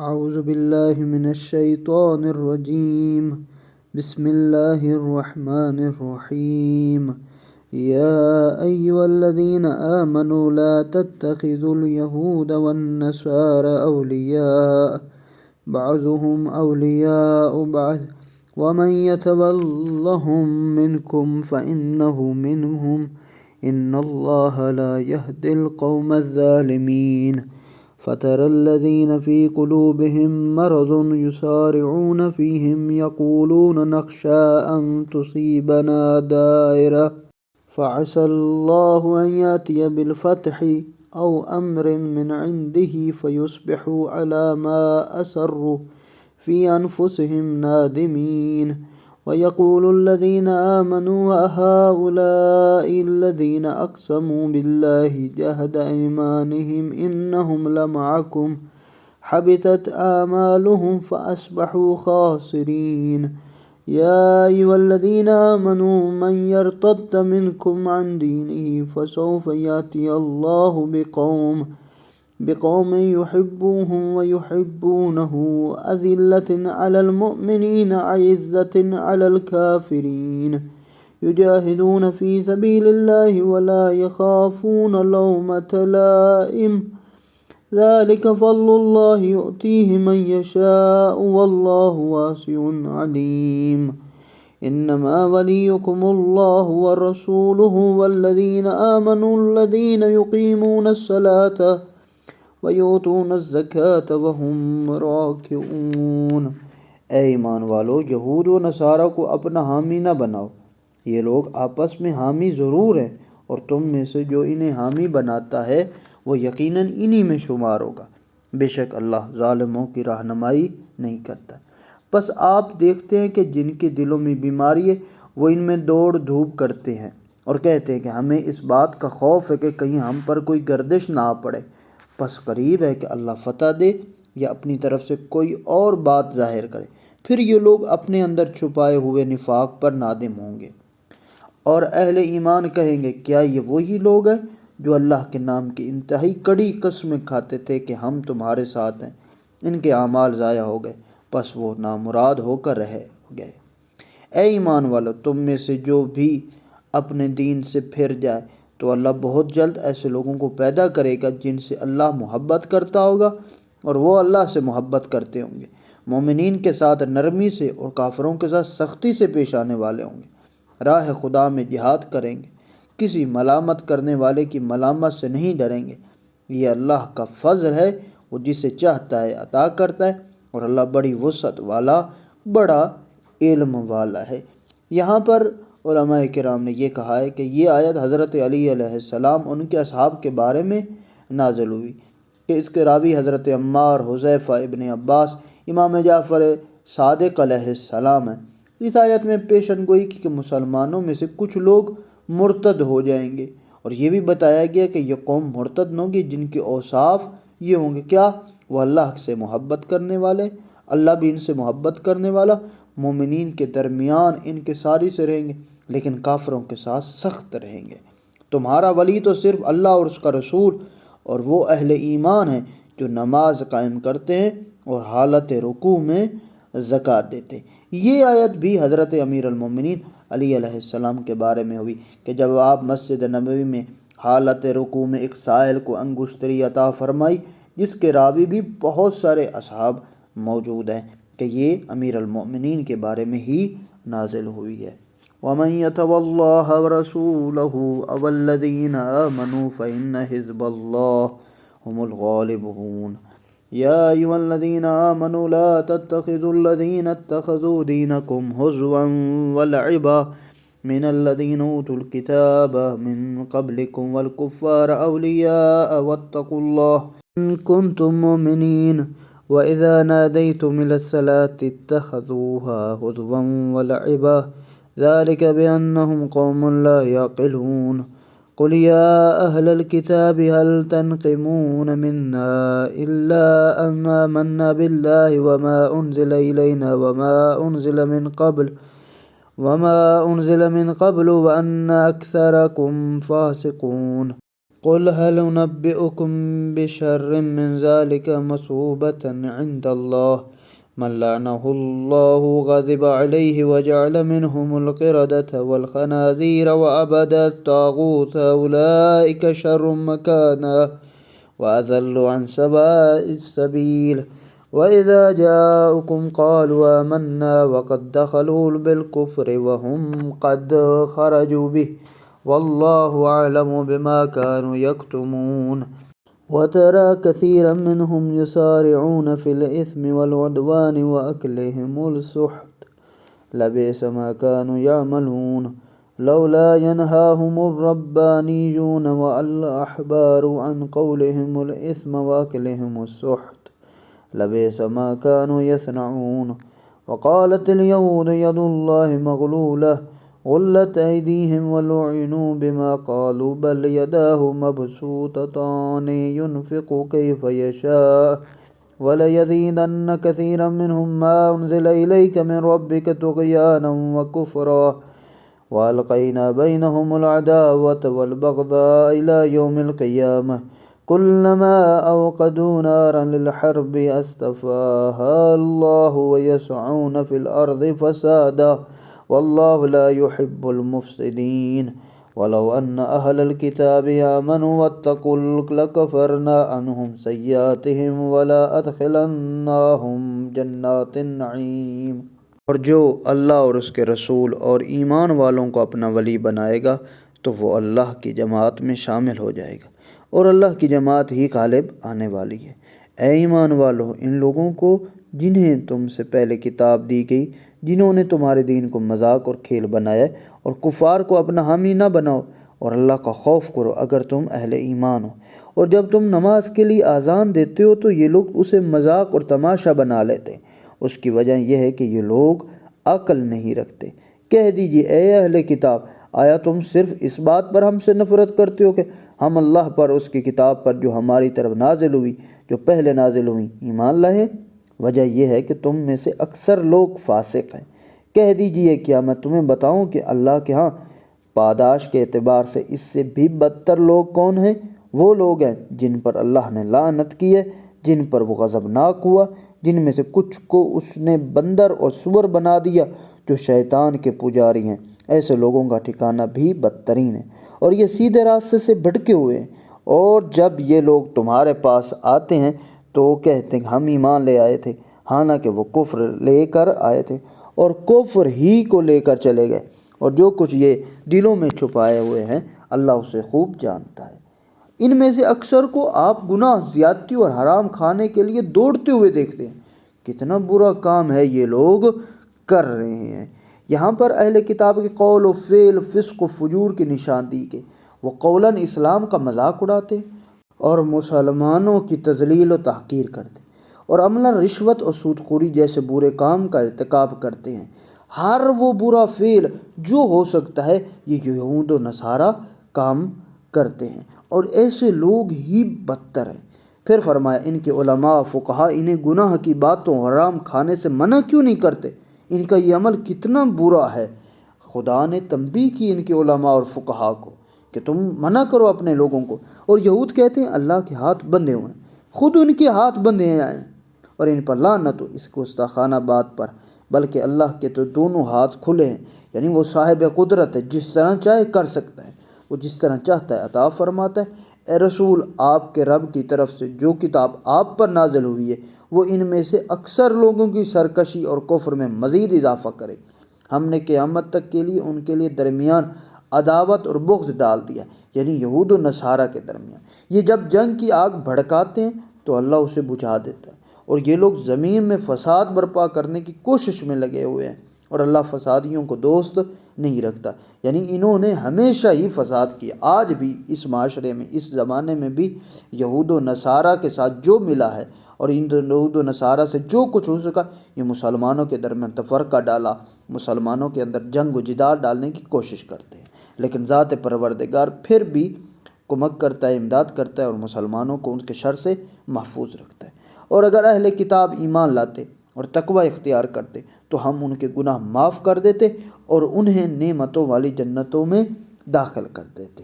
أعوذ بالله من الشيطان الرجيم. بسم الله الرحمن الرحيم. يا أيها الذين آمنوا لا تتخذوا اليهود والنصارى أولياء بعضهم أولياء بعض ومن يتولهم منكم فإنه منهم إن الله لا يهدي القوم الظالمين. فترى الذين في قلوبهم مرض يسارعون فيهم يقولون نخشى أن تصيبنا دائرة فعسى الله أن يأتي بالفتح أو أمر من عنده فيصبحوا على ما أسروا في أنفسهم نادمين. ويقول الذين آمنوا أهؤلاء الذين أقسموا بالله جهد أيمانهم إنهم لمعكم حبطت آمالهم فأصبحوا خاسرين. يا أيها الذين آمنوا من يرتد منكم عن دينه فسوف يأتي الله بقوم يحبوهم ويحبونه أذلة على المؤمنين أعزة على الكافرين يجاهدون في سبيل الله ولا يخافون لومة لائم ذلك فضل الله يؤتيه من يشاء والله واسع عليم. إنما وليكم الله ورسوله والذين آمنوا الذين يقيمون الصلاة وَيُؤْتُونَ الزَّكَاةَ وَهُمْ رَاكِعُونَ۔ اے ایمان والو، یہود و نصارہ کو اپنا حامی نہ بناؤ، یہ لوگ آپس میں حامی ضرور ہیں اور تم میں سے جو انہیں حامی بناتا ہے وہ یقیناً انہی میں شمار ہوگا۔ بے شک اللہ ظالموں کی رہنمائی نہیں کرتا۔ پس آپ دیکھتے ہیں کہ جن کے دلوں میں بیماری ہے وہ ان میں دوڑ دھوپ کرتے ہیں اور کہتے ہیں کہ ہمیں اس بات کا خوف ہے کہ کہیں ہم پر کوئی گردش نہ آ پڑے۔ پس قریب ہے کہ اللہ فتح دے یا اپنی طرف سے کوئی اور بات ظاہر کرے، پھر یہ لوگ اپنے اندر چھپائے ہوئے نفاق پر نادم ہوں گے۔ اور اہل ایمان کہیں گے کیا یہ وہی لوگ ہیں جو اللہ کے نام کی انتہائی کڑی قسمیں کھاتے تھے کہ ہم تمہارے ساتھ ہیں؟ ان کے اعمال ضائع ہو گئے، پس وہ نامراد ہو کر رہ گئے۔ اے ایمان والو، تم میں سے جو بھی اپنے دین سے پھر جائے تو اللہ بہت جلد ایسے لوگوں کو پیدا کرے گا جن سے اللہ محبت کرتا ہوگا اور وہ اللہ سے محبت کرتے ہوں گے، مومنین کے ساتھ نرمی سے اور کافروں کے ساتھ سختی سے پیش آنے والے ہوں گے، راہ خدا میں جہاد کریں گے، کسی ملامت کرنے والے کی ملامت سے نہیں ڈریں گے۔ یہ اللہ کا فضل ہے، وہ جسے چاہتا ہے عطا کرتا ہے اور اللہ بڑی وسعت والا، بڑا علم والا ہے۔ یہاں پر علماء کرام نے یہ کہا ہے کہ یہ آیت حضرت علی علیہ السلام ان کے اصحاب کے بارے میں نازل ہوئی کہ اس کے راوی حضرت عمار، حذیفہ ابن عباس، امام جعفر صادق علیہ السلام ہیں۔ اس آیت میں پیشن گوئی کی کہ مسلمانوں میں سے کچھ لوگ مرتد ہو جائیں گے، اور یہ بھی بتایا گیا کہ یہ قوم مرتد نہ ہوگی جن کے اوصاف یہ ہوں گے، کیا؟ وہ اللہ سے محبت کرنے والے، اللہ بھی ان سے محبت کرنے والا، مومنین کے درمیان انکساری سے رہیں گے لیکن کافروں کے ساتھ سخت رہیں گے۔ تمہارا ولی تو صرف اللہ اور اس کا رسول اور وہ اہل ایمان ہیں جو نماز قائم کرتے ہیں اور حالت رکوع میں زکوٰۃ دیتے ہیں۔ یہ آیت بھی حضرت امیر المومنین علی علیہ السلام کے بارے میں ہوئی کہ جب آپ مسجد نبوی میں حالت رکوع میں ایک سائل کو انگشتری عطا فرمائی، جس کے راوی بھی بہت سارے اصحاب موجود ہیں، کہ یہ امیر المومنین کے بارے میں ہی نازل ہوئی ہے۔ وَمَن يَتَوَلَّ اللَّهَ وَرَسُولَهُ وَالَّذِينَ آمَنُوا فَإِنَّ حِزْبَ اللَّهِ هُمُ الْغَالِبُونَ۔ يَا أَيُّهَا الَّذِينَ آمَنُوا لَا تَتَّخِذُوا الَّذِينَ اتَّخَذُوا دِينَكُمْ هُزُوًا وَلَعِبًا مِنَ الَّذِينَ أُوتُوا الْكِتَابَ مِن قَبْلِكُمْ وَالْكُفَّارَ أَوْلِيَاءَ وَاتَّقُوا اللَّهَ إِن كُنتُم مُّؤْمِنِينَ وَإِذَا نَادَيْتُمْ إِلَى الصَّلَاةِ اتَّخَذُوهَا هُزُوًا وَلَعِبًا ذلك بأنهم قوم لا يعقلون۔ قل يا أهل الكتاب هل تنقمون منا إلا أن آمنا بالله وما أنزل إلينا وما أنزل من قبل وأن أكثركم فاسقون۔ قل هل ننبئكم بشر من ذلك مثوبة عند الله من لعنه الله غضب عليه وجعل منهم القردة والخنازير وعبد الطاغوت أولئك شر مكانا وأضل عن سواء السبيل وإذا جاءوكم قالوا آمنا وقد دخلوا بالكفر وهم قد خرجوا به والله أعلم بما كانوا يكتمون وترى كثيرا منهم يسارعون في الإثم والعدوان وأكلهم السحت لبئس ما كانوا يعملون لولا ينهاهم الربانيون والأحبار عن قولهم الإثم وأكلهم السحت لبئس ما كانوا يصنعون وقالت اليهود يد الله مغلولة غلت أيديهم ولعنوا بما قالوا بل يداه مبسوطتان ينفق كيف يشاء وليزيدن كثيرا منهم ما أنزل إليك من ربك طغيانا وكفرا وألقينا بينهم العداوة والبغضاء إلى يوم القيامة كلما أوقدوا نارا للحرب أطفأها الله ويسعون في الأرض فسادا والله لا يحب المفسدين ولو أن أهل الكتاب آمنوا واتقوا لكفرنا عنهم سيئاتهم ولا أدخلناهم جنات النعيم اور جو اللہ اور اس کے رسول اور ایمان والوں کو اپنا ولی بنائے گا تو وہ اللہ کی جماعت میں شامل ہو جائے گا اور اللہ کی جماعت ہی غالب آنے والی ہے۔ اے ایمان والو، ان لوگوں کو جنہیں تم سے پہلے کتاب دی گئی، جنہوں نے تمہارے دین کو مذاق اور کھیل بنایا اور کفار کو اپنا حامی نہ بناؤ اور اللہ کا خوف کرو اگر تم اہل ایمان ہو۔ اور جب تم نماز کے لیے اذان دیتے ہو تو یہ لوگ اسے مذاق اور تماشا بنا لیتے، اس کی وجہ یہ ہے کہ یہ لوگ عقل نہیں رکھتے۔ کہہ دیجئے اے اہل کتاب، آیا تم صرف اس بات پر ہم سے نفرت کرتے ہو کہ ہم اللہ پر، اس کی کتاب پر جو ہماری طرف نازل ہوئی، جو پہلے نازل ہوئی، ایمان لائے؟ وجہ یہ ہے کہ تم میں سے اکثر لوگ فاسق ہیں۔ کہہ دیجئے کیا میں تمہیں بتاؤں کہ اللہ کے ہاں پاداش کے اعتبار سے اس سے بھی بدتر لوگ کون ہیں؟ وہ لوگ ہیں جن پر اللہ نے لعنت کی ہے، جن پر وہ غضبناک ہوا، جن میں سے کچھ کو اس نے بندر اور سور بنا دیا جو شیطان کے پجاری ہیں۔ ایسے لوگوں کا ٹھکانہ بھی بدترین ہے اور یہ سیدھے راستے سے بھٹکے ہوئے ہیں۔ اور جب یہ لوگ تمہارے پاس آتے ہیں تو وہ کہتے ہیں ہم ایمان لے آئے تھے، حالانکہ وہ کفر لے کر آئے تھے اور کفر ہی کو لے کر چلے گئے، اور جو کچھ یہ دلوں میں چھپائے ہوئے ہیں اللہ اسے خوب جانتا ہے۔ ان میں سے اکثر کو آپ گناہ، زیادتی اور حرام کھانے کے لیے دوڑتے ہوئے دیکھتے ہیں۔ کتنا برا کام ہے یہ لوگ کر رہے ہیں۔ یہاں پر اہل کتاب کے قول و فعل، فسق و فجور کی نشاندہی کے وہ قولاً اسلام کا مذاق اڑاتے اور مسلمانوں کی تذلیل و تحقیر کرتے، اور عملاً رشوت اور سود خوری جیسے برے کام کا ارتکاب کرتے ہیں۔ ہر وہ برا فعل جو ہو سکتا ہے یہ یہود و نصارہ کام کرتے ہیں، اور ایسے لوگ ہی بدتر ہیں۔ پھر فرمایا ان کے علماء فقہا انہیں گناہ کی باتوں، حرام کھانے سے منع کیوں نہیں کرتے؟ ان کا یہ عمل کتنا برا ہے۔ خدا نے تنبیہ کی ان کے علماء اور فقہا کو کہ تم منع کرو اپنے لوگوں کو، اور یہود کہتے ہیں اللہ کے ہاتھ بندھے ہوئے ہیں، خود ان کے ہاتھ بندھے ہیں اور ان پر لعنت ہو اس گستاخانہ بات پر، بلکہ اللہ کے تو دونوں ہاتھ کھلے ہیں، یعنی وہ صاحب قدرت ہے، جس طرح چاہے کر سکتا ہے، وہ جس طرح چاہتا ہے عطا فرماتا ہے۔ اے رسول، آپ کے رب کی طرف سے جو کتاب آپ پر نازل ہوئی ہے وہ ان میں سے اکثر لوگوں کی سرکشی اور کفر میں مزید اضافہ کرے۔ ہم نے قیامت تک کے لیے ان کے لیے درمیان عداوت اور بغض ڈال دیا، یعنی یہود و نصارہ کے درمیان۔ یہ جب جنگ کی آگ بھڑکاتے ہیں تو اللہ اسے بجھا دیتا ہے، اور یہ لوگ زمین میں فساد برپا کرنے کی کوشش میں لگے ہوئے ہیں، اور اللہ فسادیوں کو دوست نہیں رکھتا، یعنی انہوں نے ہمیشہ ہی فساد کیا۔ آج بھی اس معاشرے میں، اس زمانے میں بھی یہود و نصارہ کے ساتھ جو ملا ہے اور ان یہود و نصارہ سے جو کچھ ہو سکا، یہ مسلمانوں کے درمیان تفرقہ ڈالا، مسلمانوں کے اندر جنگ و جدال ڈالنے کی کوشش کرتے ہیں۔ لیکن ذات پروردگار پھر بھی کمک کرتا ہے، امداد کرتا ہے، اور مسلمانوں کو ان کے شر سے محفوظ رکھتا ہے۔ اور اگر اہل کتاب ایمان لاتے اور تقوی اختیار کرتے تو ہم ان کے گناہ معاف کر دیتے اور انہیں نعمتوں والی جنتوں میں داخل کر دیتے۔